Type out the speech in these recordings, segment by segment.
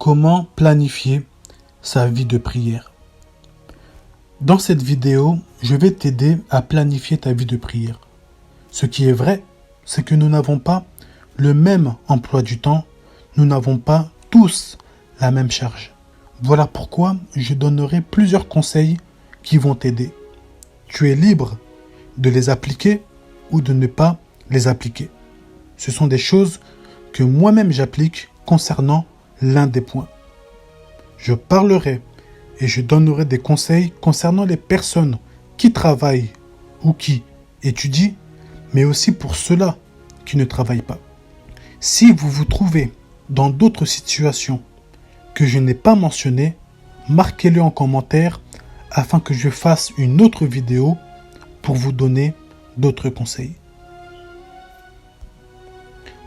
Comment planifier sa vie de prière? Dans cette vidéo, je vais t'aider à planifier ta vie de prière. Ce qui est vrai, c'est que nous n'avons pas le même emploi du temps, nous n'avons pas tous la même charge. Voilà pourquoi je donnerai plusieurs conseils qui vont t'aider. Tu es libre de les appliquer ou de ne pas les appliquer. Ce sont des choses que moi-même j'applique concernant l'un des points. Je parlerai et je donnerai des conseils concernant les personnes qui travaillent ou qui étudient, mais aussi pour ceux-là qui ne travaillent pas. Si vous vous trouvez dans d'autres situations que je n'ai pas mentionnées, marquez-le en commentaire afin que je fasse une autre vidéo pour vous donner d'autres conseils.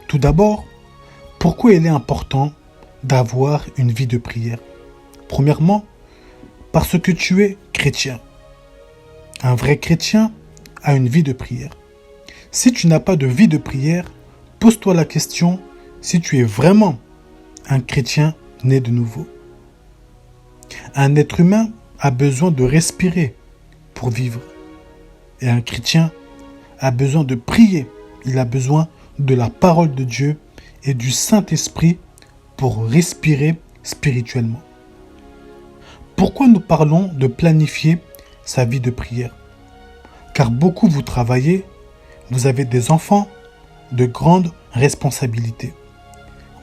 Tout d'abord, pourquoi il est important d'avoir une vie de prière? Premièrement, parce que tu es chrétien. Un vrai chrétien a une vie de prière. Si tu n'as pas de vie de prière, pose-toi la question si tu es vraiment un chrétien né de nouveau. Un être humain a besoin de respirer pour vivre. Et un chrétien a besoin de prier. Il a besoin de la parole de Dieu et du Saint-Esprit pour respirer spirituellement. Pourquoi nous parlons de planifier sa vie de prière? Car beaucoup vous travaillez, vous avez des enfants, de grandes responsabilités.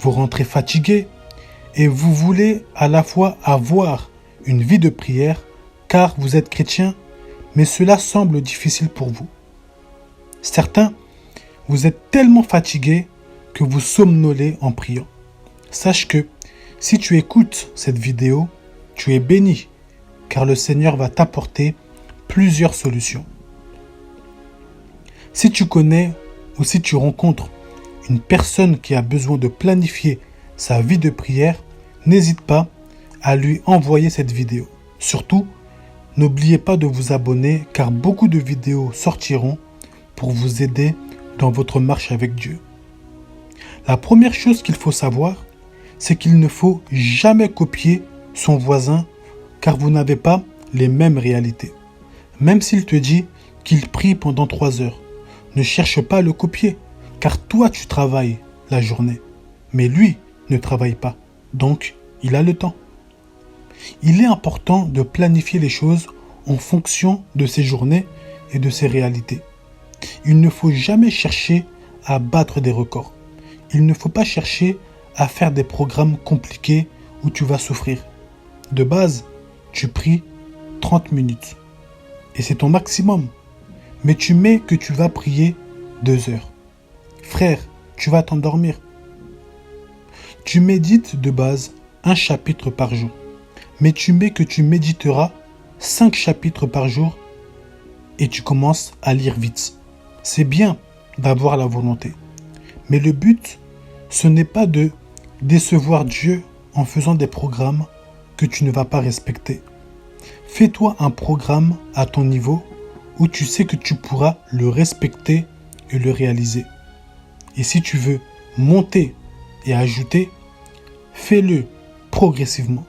Vous rentrez fatigué et vous voulez à la fois avoir une vie de prière car vous êtes chrétien, mais cela semble difficile pour vous. Certains, vous êtes tellement fatigués que vous somnolez en priant. Sache que si tu écoutes cette vidéo, tu es béni, car le Seigneur va t'apporter plusieurs solutions. Si tu connais ou si tu rencontres une personne qui a besoin de planifier sa vie de prière, n'hésite pas à lui envoyer cette vidéo. Surtout, n'oubliez pas de vous abonner, car beaucoup de vidéos sortiront pour vous aider dans votre marche avec Dieu. La première chose qu'il faut savoir, c'est qu'il ne faut jamais copier son voisin, car vous n'avez pas les mêmes réalités. Même s'il te dit qu'il prie pendant 3 heures, ne cherche pas à le copier, car toi tu travailles la journée, mais lui ne travaille pas, donc il a le temps. Il est important de planifier les choses en fonction de ses journées et de ses réalités. Il ne faut jamais chercher à battre des records. Il ne faut pas chercher à faire des programmes compliqués où tu vas souffrir. De base, tu pries 30 minutes. Et c'est ton maximum. Mais tu mets que tu vas prier 2 heures. Frère, tu vas t'endormir. Tu médites de base un chapitre par jour. Mais tu mets que tu méditeras 5 chapitres par jour et tu commences à lire vite. C'est bien d'avoir la volonté. Mais le but, ce n'est pas de décevoir Dieu en faisant des programmes que tu ne vas pas respecter. Fais-toi un programme à ton niveau où tu sais que tu pourras le respecter et le réaliser. Et si tu veux monter et ajouter, fais-le progressivement.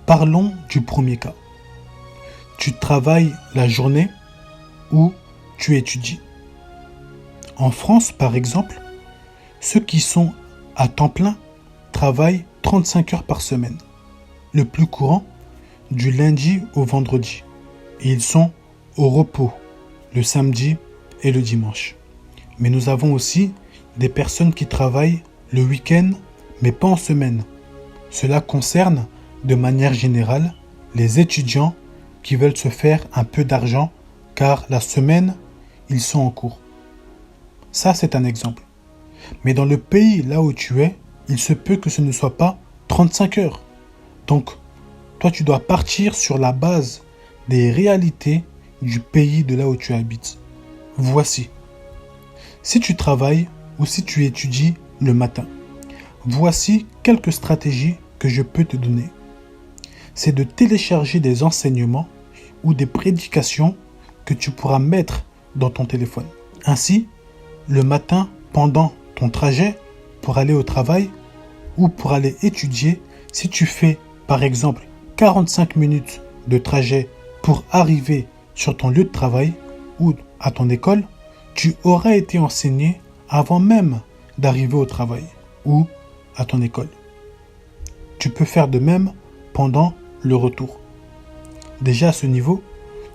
Parlons du premier cas. Tu travailles la journée ou tu étudies. En France, par exemple, ceux qui sont à temps plein travaillent 35 heures par semaine. Le plus courant, du lundi au vendredi. Et ils sont au repos le samedi et le dimanche. Mais nous avons aussi des personnes qui travaillent le week-end, mais pas en semaine. Cela concerne, de manière générale, les étudiants qui veulent se faire un peu d'argent, car la semaine, ils sont en cours. Ça, c'est un exemple. Mais dans le pays là où tu es, il se peut que ce ne soit pas 35 heures. Donc, toi, tu dois partir sur la base des réalités du pays de là où tu habites. Voici. Si tu travailles ou si tu étudies le matin, voici quelques stratégies que je peux te donner. C'est de télécharger des enseignements ou des prédications que tu pourras mettre dans ton téléphone. Ainsi, le matin, pendant ton trajet pour aller au travail ou pour aller étudier, si tu fais par exemple 45 minutes de trajet pour arriver sur ton lieu de travail ou à ton école, tu auras été enseigné avant même d'arriver au travail ou à ton école. Tu peux faire de même pendant le retour. Déjà à ce niveau,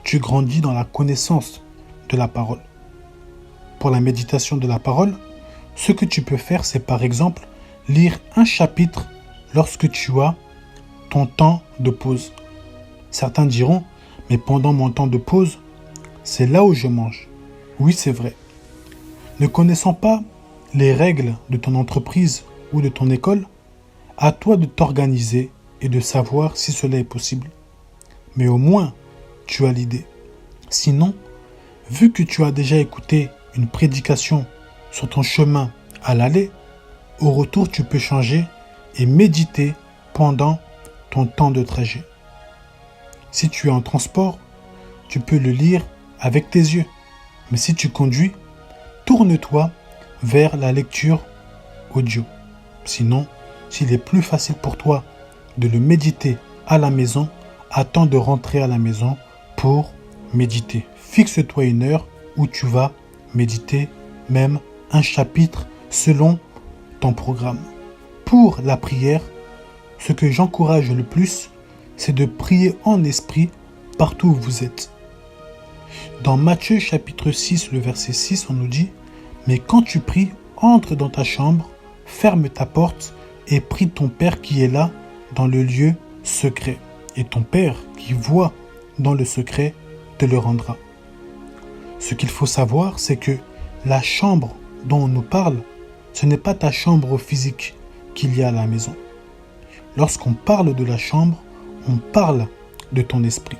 tu grandis dans la connaissance de la parole. Pour la méditation de la parole, ce que tu peux faire, c'est par exemple lire un chapitre lorsque tu as ton temps de pause. Certains diront, mais pendant mon temps de pause, c'est là où je mange. Oui, c'est vrai. Ne connaissant pas les règles de ton entreprise ou de ton école, à toi de t'organiser et de savoir si cela est possible. Mais au moins, tu as l'idée. Sinon, vu que tu as déjà écouté une prédication sur ton chemin à l'aller, au retour, tu peux changer et méditer pendant ton temps de trajet. Si tu es en transport, tu peux le lire avec tes yeux. Mais si tu conduis, tourne-toi vers la lecture audio. Sinon, s'il est plus facile pour toi de le méditer à la maison, attends de rentrer à la maison pour méditer. Fixe-toi une heure où tu vas méditer, même un chapitre selon ton programme. Pour la prière, ce que j'encourage le plus, c'est de prier en esprit partout où vous êtes. Dans Matthieu chapitre 6, le verset 6, on nous dit « Mais quand tu pries, entre dans ta chambre, ferme ta porte et prie ton Père qui est là dans le lieu secret. Et ton Père qui voit dans le secret te le rendra. » Ce qu'il faut savoir, c'est que la chambre dont on nous parle, ce n'est pas ta chambre physique qu'il y a à la maison. Lorsqu'on parle de la chambre, on parle de ton esprit.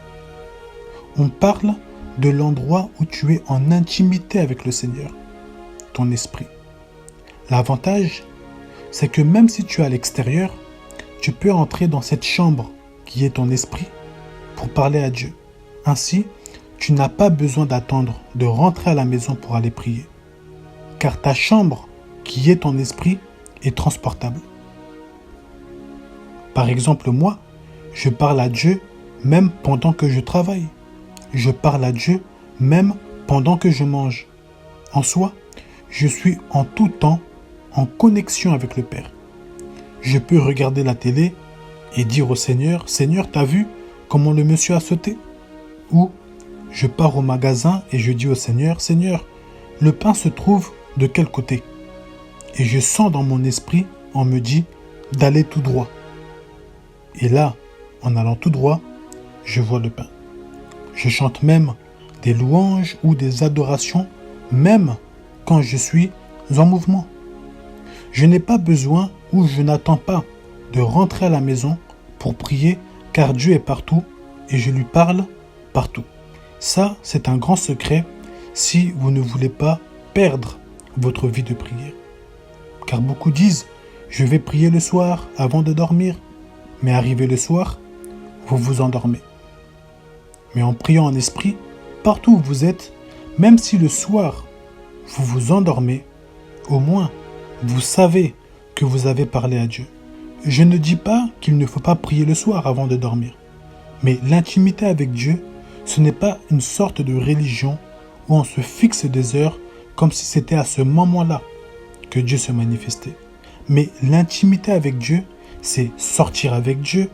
On parle de l'endroit où tu es en intimité avec le Seigneur, ton esprit. L'avantage, c'est que même si tu es à l'extérieur, tu peux entrer dans cette chambre qui est ton esprit pour parler à Dieu. Ainsi, tu n'as pas besoin d'attendre de rentrer à la maison pour aller prier, car ta chambre qui est ton esprit est transportable. Par exemple, moi, je parle à Dieu même pendant que je travaille. Je parle à Dieu même pendant que je mange. En soi, je suis en tout temps en connexion avec le Père. Je peux regarder la télé et dire au Seigneur, « Seigneur, t'as vu comment le monsieur a sauté ?» Ou je pars au magasin et je dis au Seigneur, « Seigneur, le pain se trouve de quel côté ?» Et je sens dans mon esprit, on me dit d'aller tout droit. Et là, en allant tout droit, je vois le pain. Je chante même des louanges ou des adorations, même quand je suis en mouvement. Je n'ai pas besoin ou je n'attends pas de rentrer à la maison pour prier, car Dieu est partout et je lui parle partout. Ça, c'est un grand secret si vous ne voulez pas perdre votre vie de prière. Car beaucoup disent, je vais prier le soir avant de dormir. Mais arrivé le soir, vous vous endormez. Mais en priant en esprit, partout où vous êtes, même si le soir, vous vous endormez, au moins, vous savez que vous avez parlé à Dieu. Je ne dis pas qu'il ne faut pas prier le soir avant de dormir. Mais l'intimité avec Dieu, ce n'est pas une sorte de religion où on se fixe des heures comme si c'était à ce moment-là que Dieu se manifestait. Mais l'intimité avec Dieu, c'est sortir avec Dieu,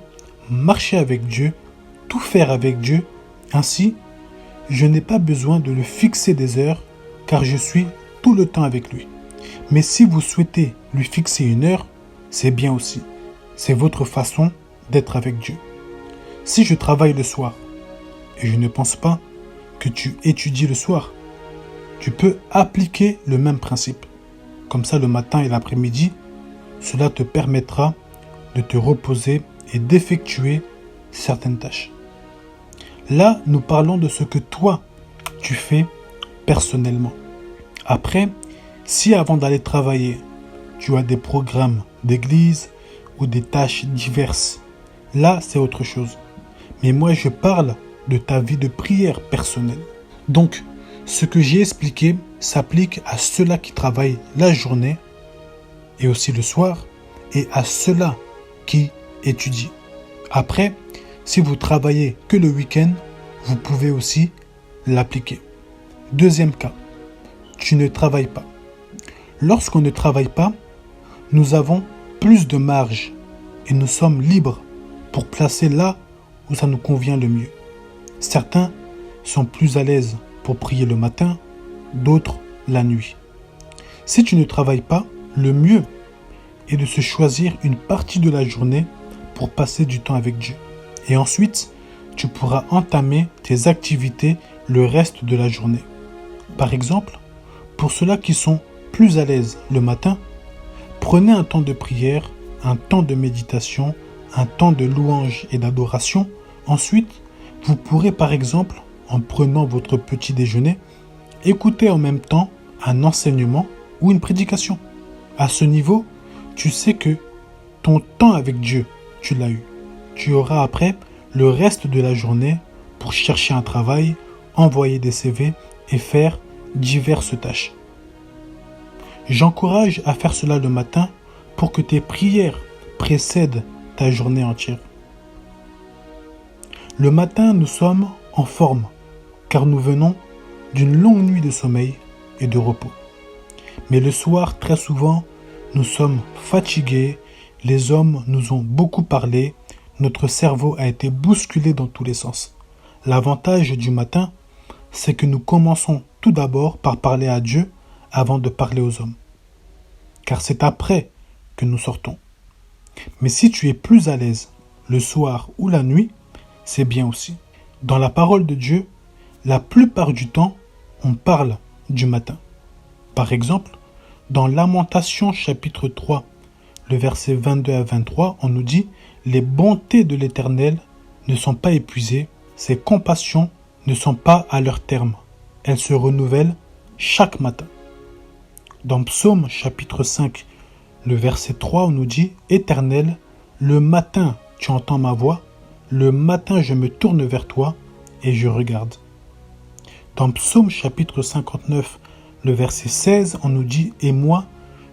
marcher avec Dieu, tout faire avec Dieu. Ainsi, je n'ai pas besoin de le fixer des heures car je suis tout le temps avec lui. Mais si vous souhaitez lui fixer une heure, c'est bien aussi. C'est votre façon d'être avec Dieu. Si je travaille le soir, et je ne pense pas que tu étudies le soir, tu peux appliquer le même principe. Comme ça, le matin et l'après-midi, cela te permettra de te reposer et d'effectuer certaines tâches. Là, nous parlons de ce que toi, tu fais personnellement. Après, si avant d'aller travailler, tu as des programmes d'église ou des tâches diverses, là, c'est autre chose. Mais moi, je parle de ta vie de prière personnelle. Donc, ce que j'ai expliqué s'applique à ceux-là qui travaillent la journée et aussi le soir, et à ceux-là qui étudient. Après, si vous travaillez que le week-end, vous pouvez aussi l'appliquer. Deuxième cas, tu ne travailles pas. Lorsqu'on ne travaille pas, nous avons plus de marge et nous sommes libres pour placer là où ça nous convient le mieux. Certains sont plus à l'aise pour prier le matin, d'autres la nuit. Si tu ne travailles pas, le mieux est de se choisir une partie de la journée pour passer du temps avec Dieu. Et ensuite, tu pourras entamer tes activités le reste de la journée. Par exemple, pour ceux-là qui sont plus à l'aise le matin, prenez un temps de prière, un temps de méditation, un temps de louange et d'adoration. Ensuite, vous pourrez par exemple, en prenant votre petit déjeuner, écouter en même temps un enseignement ou une prédication. À ce niveau, tu sais que ton temps avec Dieu, tu l'as eu. Tu auras après le reste de la journée pour chercher un travail, envoyer des CV et faire diverses tâches. J'encourage à faire cela le matin pour que tes prières précèdent ta journée entière. Le matin, nous sommes en forme car nous venons d'une longue nuit de sommeil et de repos. Mais le soir, très souvent, nous sommes fatigués, les hommes nous ont beaucoup parlé, notre cerveau a été bousculé dans tous les sens. L'avantage du matin, c'est que nous commençons tout d'abord par parler à Dieu avant de parler aux hommes. Car c'est après que nous sortons. Mais si tu es plus à l'aise le soir ou la nuit, c'est bien aussi. Dans la parole de Dieu, la plupart du temps, on parle du matin. Par exemple, dans Lamentations chapitre 3, le verset 22 à 23, on nous dit « Les bontés de l'Éternel ne sont pas épuisées, ses compassions ne sont pas à leur terme. Elles se renouvellent chaque matin. » Dans Psaume chapitre 5, le verset 3, on nous dit « Éternel, le matin tu entends ma voix, le matin je me tourne vers toi et je regarde. » Dans Psaume chapitre 59, le verset 16, on nous dit « Et moi,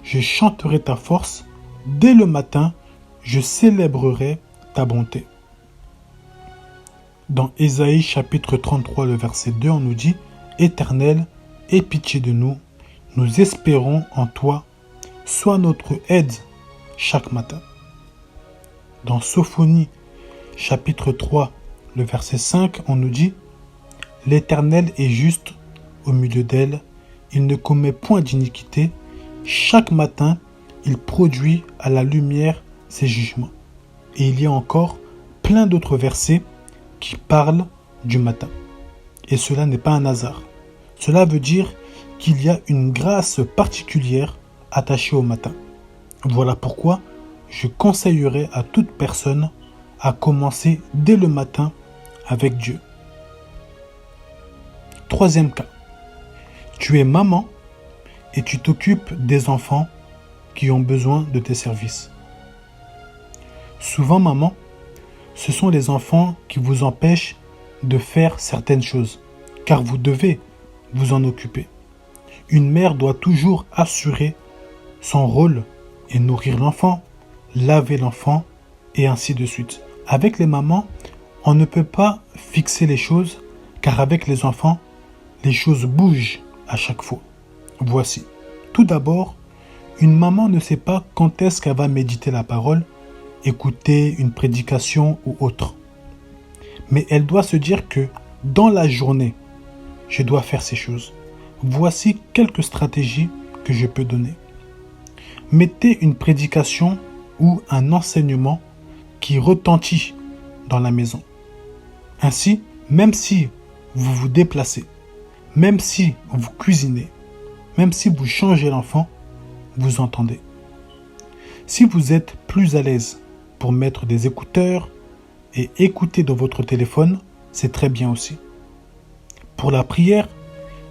je chanterai ta force, dès le matin, je célébrerai ta bonté. » Dans Ésaïe chapitre 33, le verset 2, on nous dit « Éternel, aie pitié de nous, nous espérons en toi, sois notre aide chaque matin. » Dans Sophonie chapitre 3, le verset 5, on nous dit « L'Éternel est juste au milieu d'elle, il ne commet point d'iniquité, chaque matin il produit à la lumière ses jugements. » Et il y a encore plein d'autres versets qui parlent du matin. Et cela n'est pas un hasard. Cela veut dire qu'il y a une grâce particulière attachée au matin. Voilà pourquoi je conseillerais à toute personne à commencer dès le matin avec Dieu. Troisième cas. Tu es maman et tu t'occupes des enfants qui ont besoin de tes services. Souvent, maman, ce sont les enfants qui vous empêchent de faire certaines choses, car vous devez vous en occuper. Une mère doit toujours assurer son rôle et nourrir l'enfant, laver l'enfant, et ainsi de suite. Avec les mamans, on ne peut pas fixer les choses, car avec les enfants, les choses bougent à chaque fois. Voici. Tout d'abord, une maman ne sait pas quand est-ce qu'elle va méditer la parole, écouter une prédication ou autre. Mais elle doit se dire que dans la journée, je dois faire ces choses. Voici quelques stratégies que je peux donner. Mettez une prédication ou un enseignement qui retentit dans la maison. Ainsi, même si vous vous déplacez, même si vous cuisinez, même si vous changez l'enfant, vous entendez. Si vous êtes plus à l'aise pour mettre des écouteurs et écouter dans votre téléphone, c'est très bien aussi. Pour la prière,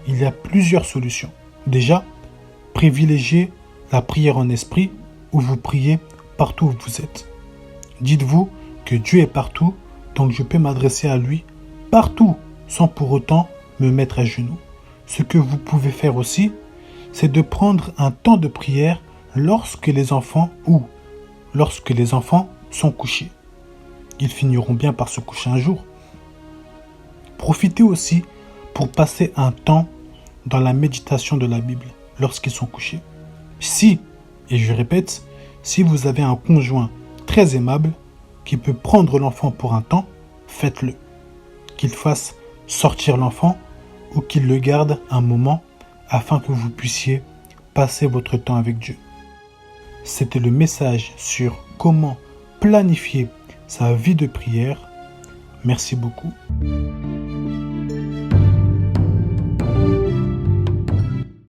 il y a plusieurs solutions. Déjà, privilégiez la prière en esprit où vous priez partout où vous êtes. Dites-vous que Dieu est partout, donc je peux m'adresser à lui partout sans pour autant me mettre à genoux. Ce que vous pouvez faire aussi, c'est de prendre un temps de prière lorsque les enfants ou lorsque les enfants sont couchés. Ils finiront bien par se coucher un jour. Profitez aussi pour passer un temps dans la méditation de la Bible lorsqu'ils sont couchés. Si, et je répète, si vous avez un conjoint très aimable qui peut prendre l'enfant pour un temps, faites-le. Qu'il fasse sortir l'enfant ou qu'il le garde un moment afin que vous puissiez passer votre temps avec Dieu. C'était le message sur comment planifier sa vie de prière. Merci beaucoup.